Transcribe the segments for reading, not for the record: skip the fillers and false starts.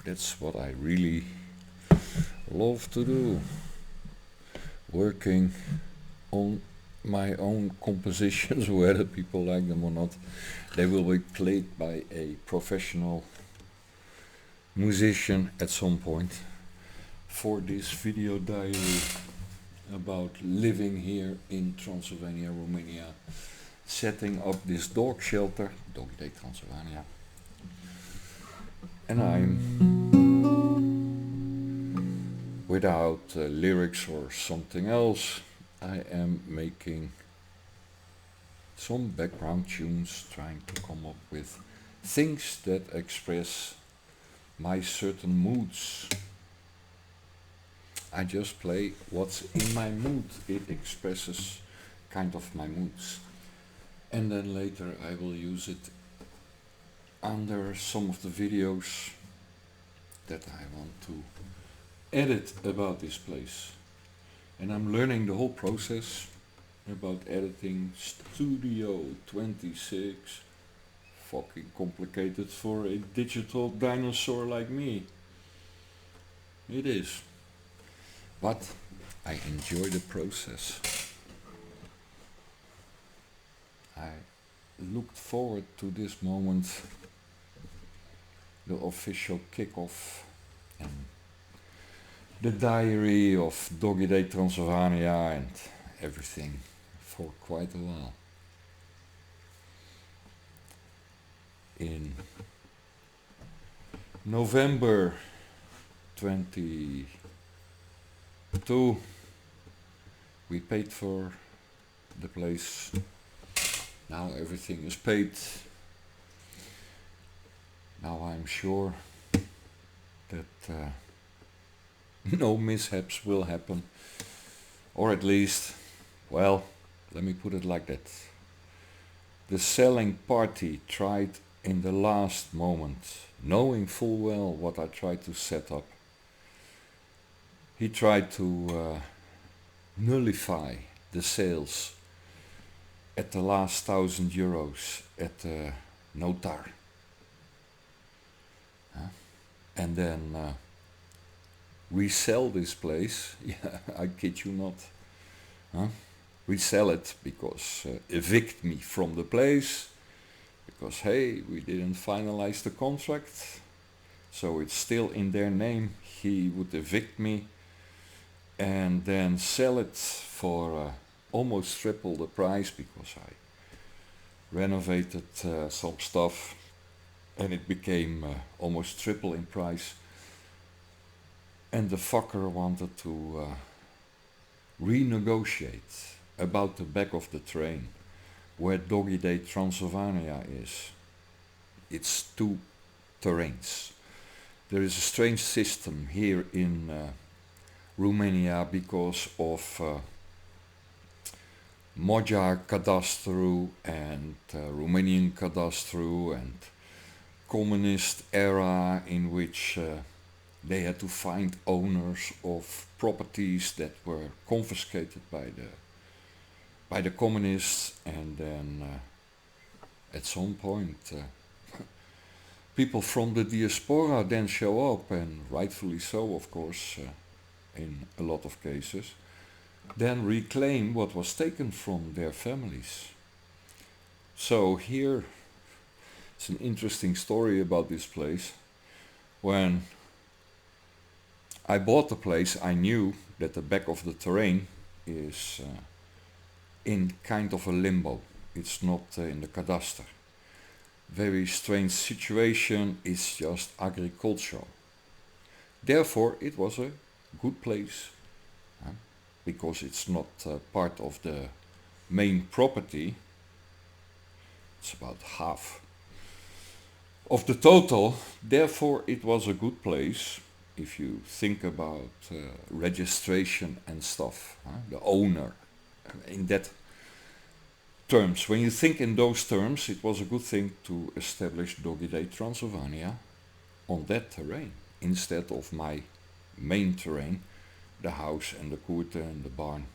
That's what I really love to do. Working on my own compositions, whether people like them or not. They will be played by a professional musician at some point. For this video diary about living here in Transylvania, Romania, setting up this dog shelter, Doggy Day Transylvania, and I'm without lyrics or something else. I am making some background tunes, trying to come up with things that express my certain moods. I just play what's in my mood. It expresses kind of my moods. And then later I will use it under some of the videos that I want to edit about this place. And I'm learning the whole process about editing Studio 26. Fucking complicated for a digital dinosaur like me. It is. But I enjoy the process. I looked forward to this moment, the official kickoff and the diary of Doggy Day Transylvania and everything for quite a while. In November 22, we paid for the place. Now everything is paid. Now I'm sure that no mishaps will happen, or at least, well, let me put it like that. The selling party tried in the last moment, knowing full well what I tried to set up. He tried to nullify the sales at the last €1,000 at the notar. And then resell this place. Yeah, I kid you not. Resell it because evict me from the place because hey, we didn't finalize the contract, so it's still in their name. He would evict me and then sell it for almost triple the price because I renovated some stuff and it became almost triple in price. And the fucker wanted to renegotiate about the back of the train where Doggy Day Transylvania is. It's two terrains. There is a strange system here in Romania because of Magyar cadastru and Romanian cadastru and communist era in which they had to find owners of properties that were confiscated by the communists, and then at some point people from the diaspora then show up, and rightfully so, of course, in a lot of cases, then reclaim what was taken from their families. So here it's an interesting story about this place. When I bought the place, I knew that the back of the terrain is in kind of a limbo. It's not in the cadastre. Very strange situation, it's just agricultural. Therefore, it was a good place because it's not part of the main property. It's about half of the total. Therefore, it was a good place. If you think about registration and stuff, the owner, in that terms, when you think in those terms, it was a good thing to establish Doggy Day Transylvania on that terrain instead of my main terrain, the house and the koerte and the barn.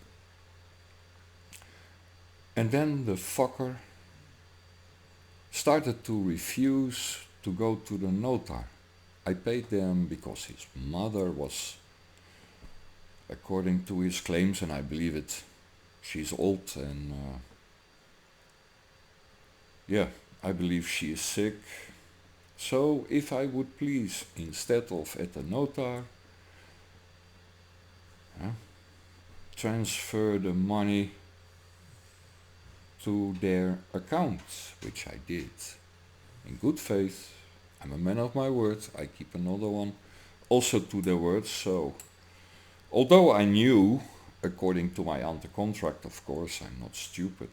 And then the fucker started to refuse to go to the notar I paid them because his mother was, according to his claims, and I believe it, she's old and yeah, I believe she is sick. So if I would please, instead of at the notar, uh, transfer the money to their account, which I did. In good faith, I'm a man of my word, I keep another one also to their word. So although I knew, according to my contract, of course, I'm not stupid,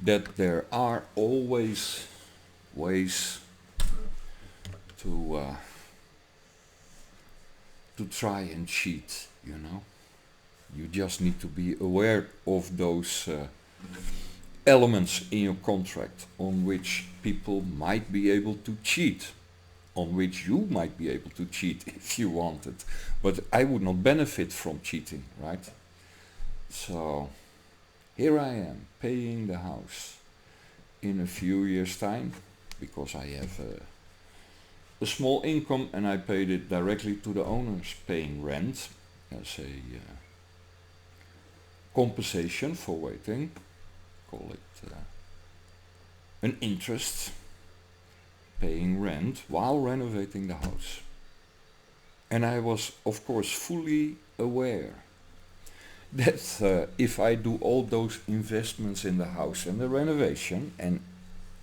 that there are always ways to try and cheat, you know. You just need to be aware of those elements in your contract on which people might be able to cheat, on which you might be able to cheat if you wanted. But I would not benefit from cheating, right? So here I am paying the house in a few years' time because I have a small income and I paid it directly to the owners, paying rent as a compensation for waiting, call it an interest, paying rent while renovating the house. And I was, of course, fully aware that if I do all those investments in the house and the renovation, and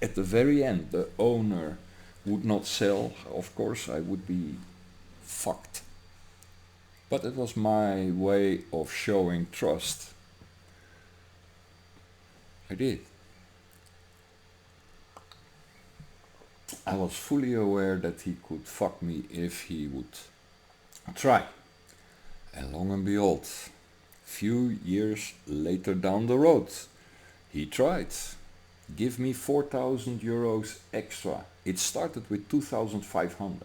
at the very end the owner would not sell, of course I would be fucked. But it was my way of showing trust. I did. I was fully aware that he could fuck me if he would try. And long and behold, few years later down the road, he tried. Give me 4,000 euros extra. It started with 2,500.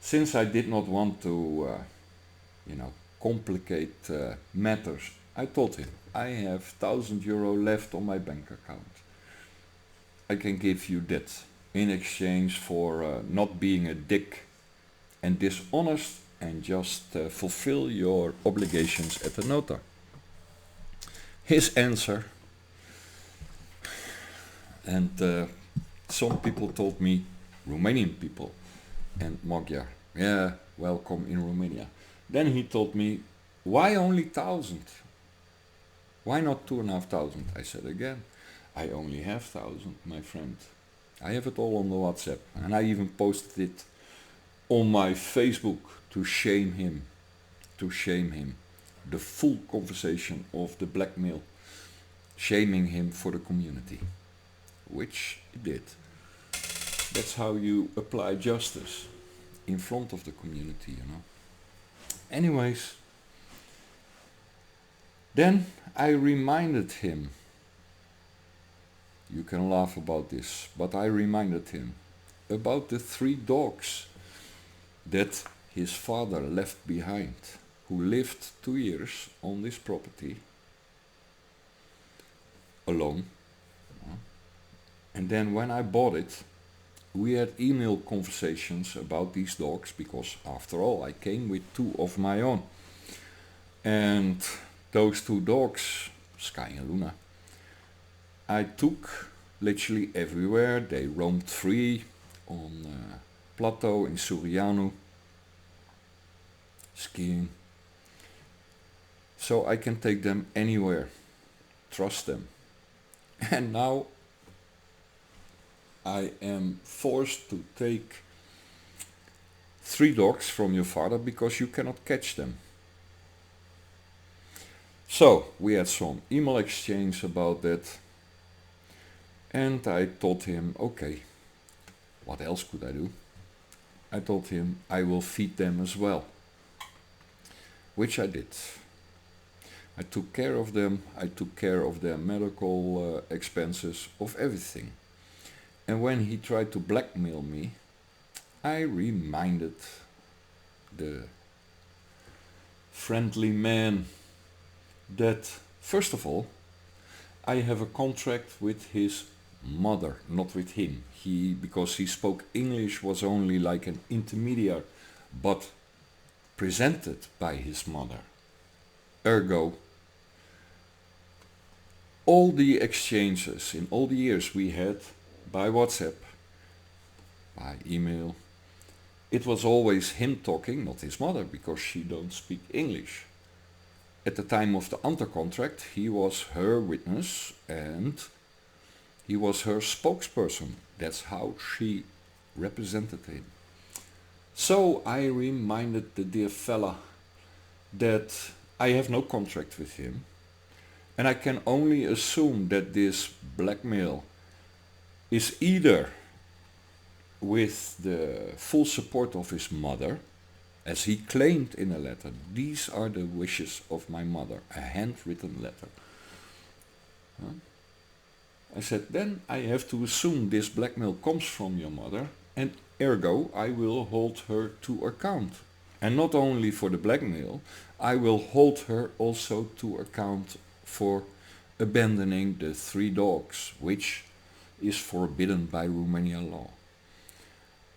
Since I did not want to, complicate matters, I told him, I have 1,000 euro left on my bank account. I can give you that in exchange for not being a dick and dishonest and just fulfill your obligations at the notar. His answer, and some people told me, Romanian people and Magyar, yeah, welcome in Romania. Then he told me, why only 1,000? Why not 2,500? I said again, I only have 1,000, my friend. I have it all on the WhatsApp, and I even posted it on my Facebook to shame him. The full conversation of the blackmail, shaming him for the community, which he did. That's how you apply justice in front of the community, you know. Anyways, then I reminded him, you can laugh about this, but I reminded him about the 3 dogs that his father left behind, who lived 2 years on this property alone. And then when I bought it, we had email conversations about these dogs, because after all I came with 2 of my own. And those 2 dogs, Sky and Luna, I took literally everywhere. They roamed free on plateau in Surianu, skiing. So I can take them anywhere, trust them. And now I am forced to take 3 dogs from your father because you cannot catch them. So we had some email exchange about that, and I told him, okay, what else could I do? I told him I will feed them as well, which I did. I took care of them, I took care of their medical expenses, of everything. And when he tried to blackmail me, I reminded the friendly man that, first of all, I have a contract with his mother, not with him. Because he spoke English, was only like an intermediary, but presented by his mother. Ergo, all the exchanges in all the years we had by WhatsApp, by email, it was always him talking, not his mother, because she don't speak English. At the time of the contract, he was her witness and he was her spokesperson. That's how she represented him. So I reminded the dear fella that I have no contract with him, and I can only assume that this blackmail is either with the full support of his mother, as he claimed in a letter. These are the wishes of my mother, a handwritten letter. Huh? I said, then I have to assume this blackmail comes from your mother, and ergo I will hold her to account. And not only for the blackmail, I will hold her also to account for abandoning the 3 dogs, which is forbidden by Romanian law.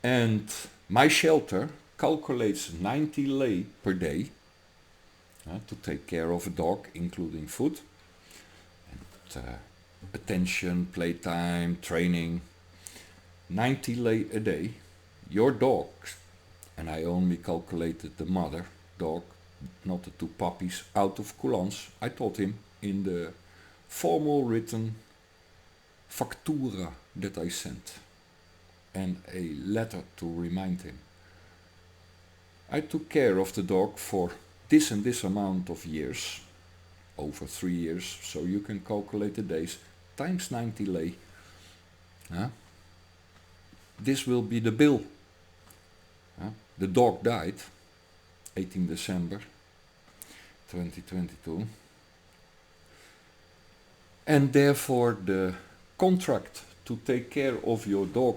And my shelter calculates 90 lei per day to take care of a dog, including food, and attention, playtime, training. 90 lei a day. Your dog, and I only calculated the mother dog, not the 2 puppies, out of coulance. I told him in the formal written factura that I sent and a letter to remind him. I took care of the dog for this and this amount of years, over 3 years, so you can calculate the days, times 90 lei. This will be the bill. The dog died 18 December 2022, and therefore the contract to take care of your dog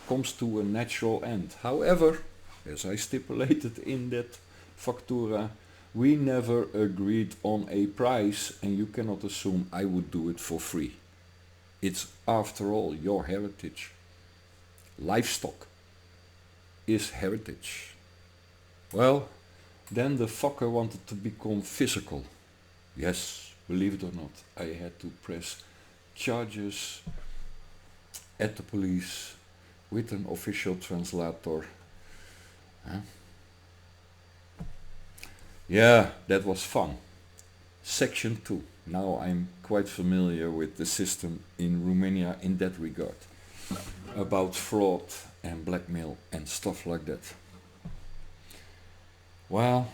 comes to a natural end. However, as I stipulated in that factura, we never agreed on a price, and you cannot assume I would do it for free. It's after all your heritage. Livestock is heritage. Well, then the fucker wanted to become physical. Yes, believe it or not, I had to press charges at the police with an official translator. Yeah, that was fun. Section 2. Now I'm quite familiar with the system in Romania in that regard. About fraud and blackmail and stuff like that. Well,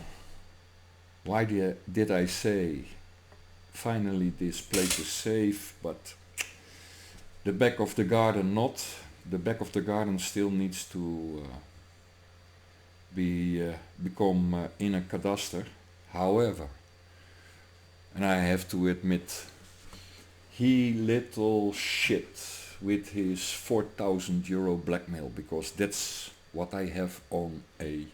why did I say finally this place is safe, but the back of the garden not? The back of the garden still needs to become in a cadastre. However, and I have to admit, he little shit with his 4,000 euro blackmail, because that's what I have on a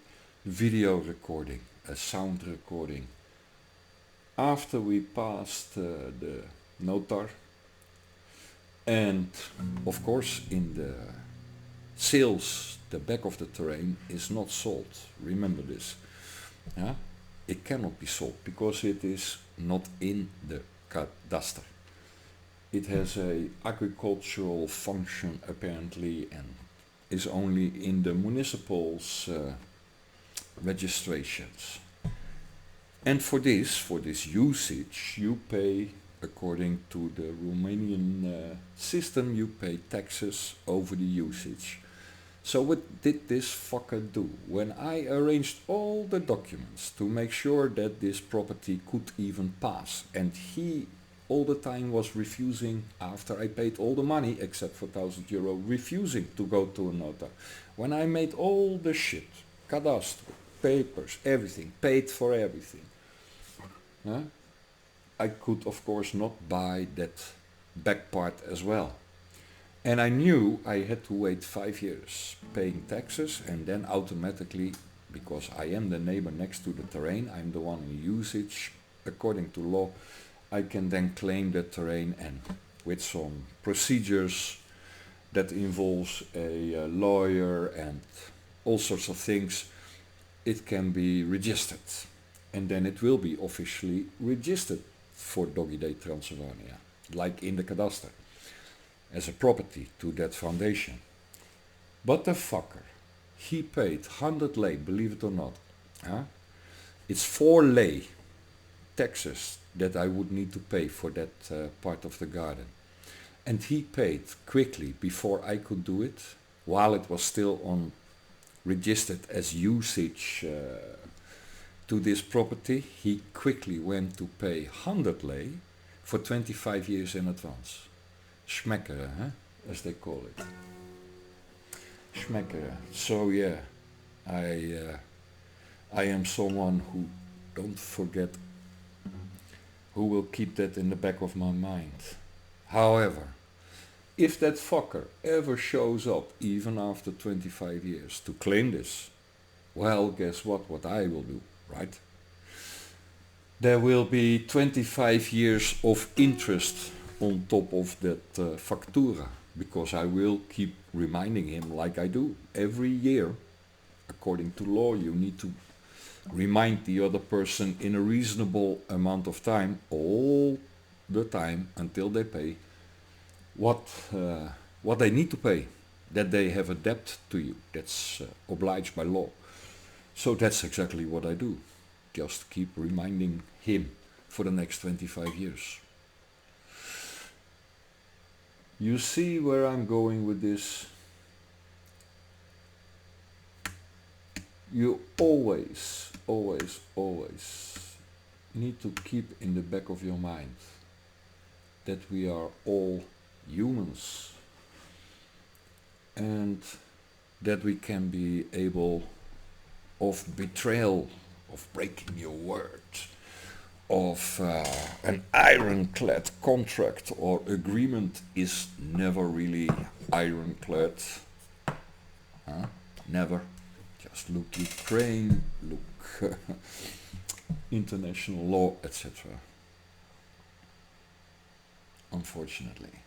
video recording, a sound recording. After we passed the notar, and of course in the sales, the back of the terrain is not sold. Remember this. Yeah? It cannot be sold because it is not in the cadastre. It has a agricultural function apparently and is only in the municipal's registrations. And for this usage, you pay, according to the Romanian system, you pay taxes over the usage. So what did this fucker do? When I arranged all the documents to make sure that this property could even pass, and he all the time was refusing, after I paid all the money except for 1,000 euro, refusing to go to a notary. When I made all the shit, cadastre, papers, everything, paid for everything, I could of course not buy that back part as well. And I knew I had to wait 5 years paying taxes, and then automatically, because I am the neighbor next to the terrain, I'm the one in usage, according to law, I can then claim that terrain and with some procedures that involves a lawyer and all sorts of things, it can be registered. And then it will be officially registered for Doggy Day Transylvania, like in the cadastre, as a property to that foundation. But the fucker, he paid 100 lei, believe it or not. Huh? It's 4 lei taxes that I would need to pay for that part of the garden. And he paid quickly before I could do it, while it was still on registered as usage to this property. He quickly went to pay 100 lei for 25 years in advance. Smeckere, huh? As they call it. Smeckere. So yeah, I am someone who don't forget, who will keep that in the back of my mind. However, if that fucker ever shows up, even after 25 years, to claim this, well, guess what I will do, right? There will be 25 years of interest on top of that factura, because I will keep reminding him like I do every year. According to law, you need to remind the other person in a reasonable amount of time, all the time, until they pay what they need to pay, that they have a debt to you. That's obliged by law. So that's exactly what I do. Just keep reminding him for the next 25 years. You see where I'm going with this? You always need to keep in the back of your mind that we are all humans, and that we can be able of betrayal, of breaking your word, of an ironclad contract or agreement is never really ironclad. Huh? Never. Just look Ukraine, look international law, etc. Unfortunately.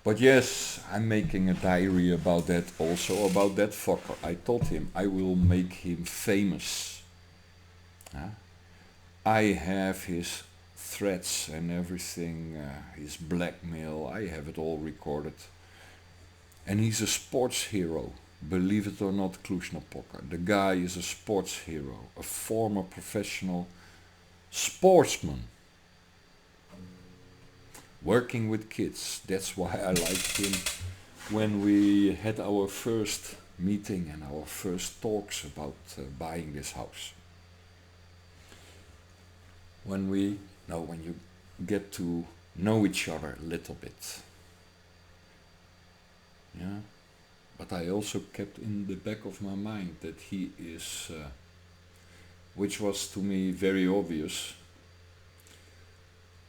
But yes, I'm making a diary about that also, about that fucker. I told him I will make him famous. Huh? I have his threats and everything, his blackmail, I have it all recorded. And he's a sports hero, believe it or not, Cluj-Napoca. The guy is a sports hero, a former professional sportsman. Working with kids, that's why I liked him when we had our first meeting and our first talks about buying this house. When you get to know each other a little bit. Yeah, but I also kept in the back of my mind that he is, which was to me very obvious,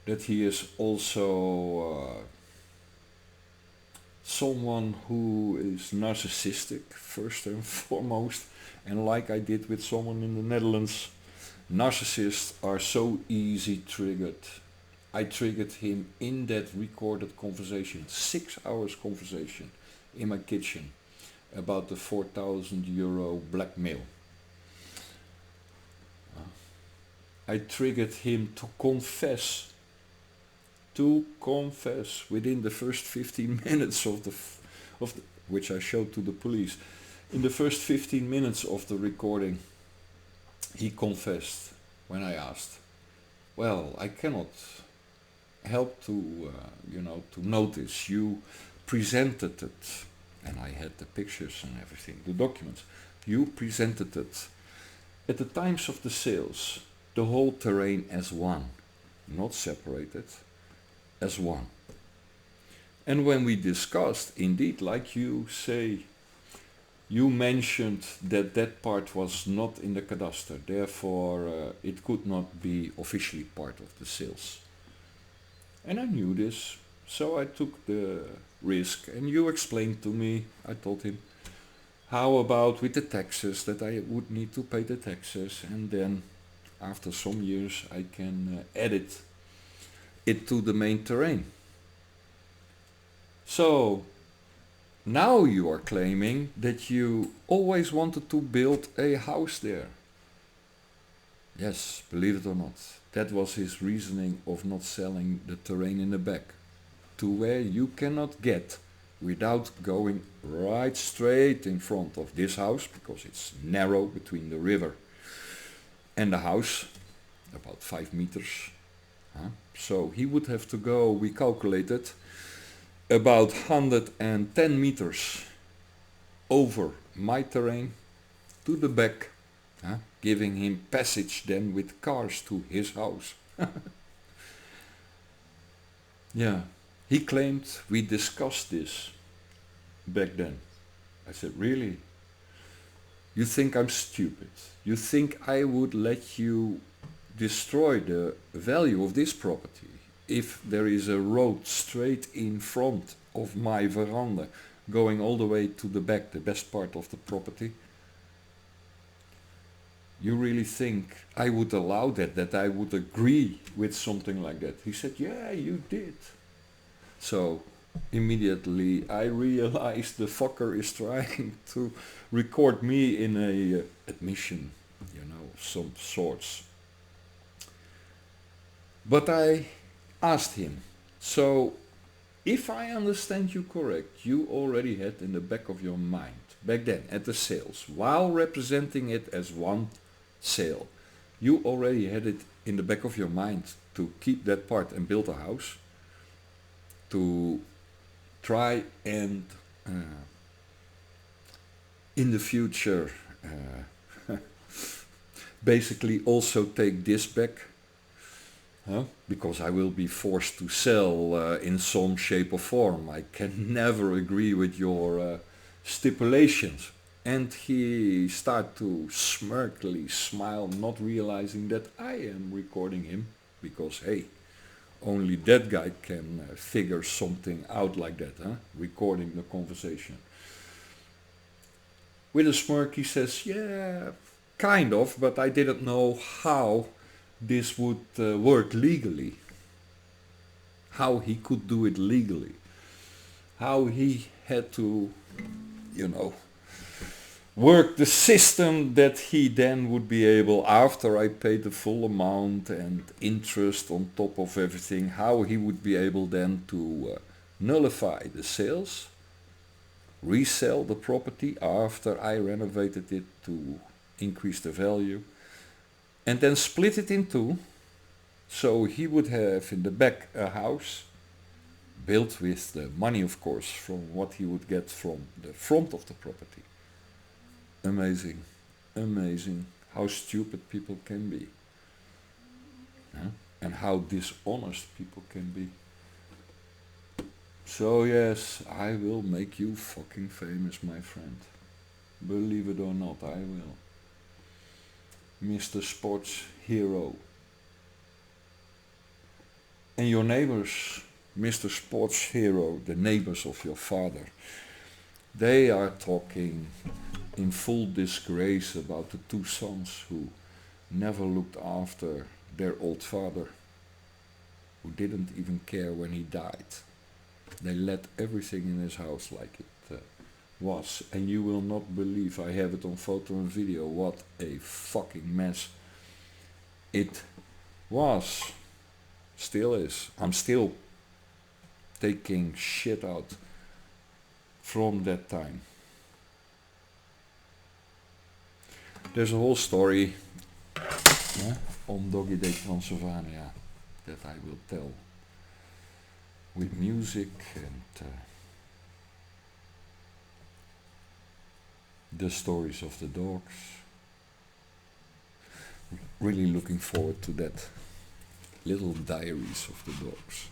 that he is also someone who is narcissistic first and foremost, and like I did with someone in the Netherlands, narcissists are so easy triggered. I triggered him in that recorded conversation, 6 hours conversation in my kitchen about the 4,000 euro blackmail. I triggered him to confess within the first 15 minutes of the which I showed to the police. In the first 15 minutes of the recording, he confessed when I asked. Well, I cannot help to notice you presented it, and I had the pictures and everything, the documents. You presented it at the times of the sales, the whole terrain as one, not separated, as one. And when we discussed, indeed, like you say, you mentioned that that part was not in the cadastre, therefore it could not be officially part of the sales. And I knew this, so I took the risk, and you explained to me, I told him, how about with the taxes, that I would need to pay the taxes, and then after some years I can edit it to the main terrain. So now you are claiming that you always wanted to build a house there. Yes, believe it or not, that was his reasoning of not selling the terrain in the back, to where you cannot get without going right straight in front of this house, because it's narrow between the river and the house, about 5 meters. So he would have to go, we calculated, about 110 meters over my terrain to the back, giving him passage then with cars to his house. Yeah, he claimed we discussed this back then. I said, really? You think I'm stupid? You think I would let you destroy the value of this property if there is a road straight in front of my veranda going all the way to the back, the best part of the property? You really think I would allow that I would agree with something like that? He said, yeah, you did. So immediately I realized the fucker is trying to record me in a admission, some sorts. But I asked him, so if I understand you correct, you already had in the back of your mind, back then at the sales, while representing it as one sale, you already had it in the back of your mind to keep that part and build a house, to try and in the future basically also take this back, because I will be forced to sell in some shape or form. I can never agree with your stipulations. And he started to smirkily smile, not realizing that I am recording him, because hey, only that guy can figure something out like that, recording the conversation. With a smirk he says, yeah, kind of, but I didn't know how this would work legally. How he could do it legally. How he had to, work the system that he then would be able, after I paid the full amount and interest on top of everything, how he would be able then to nullify the sales, resell the property after I renovated it to increase the value, and then split it in two, so he would have in the back a house built with the money, of course, from what he would get from the front of the property. Amazing, amazing how stupid people can be, and how dishonest people can be. So yes, I will make you fucking famous, my friend. Believe it or not, I will. Mr. Sports Hero. And your neighbors, Mr. Sports Hero, the neighbors of your father, they are talking in full disgrace about the two sons who never looked after their old father, who didn't even care when he died. They let everything in his house like it was, and you will not believe, I have it on photo and video, what a fucking mess it was. Still is. I'm still taking shit out from that time. There's a whole story on Doggy Day Transylvania that I will tell with music and the stories of the dogs. Really looking forward to that. Little diaries of the dogs.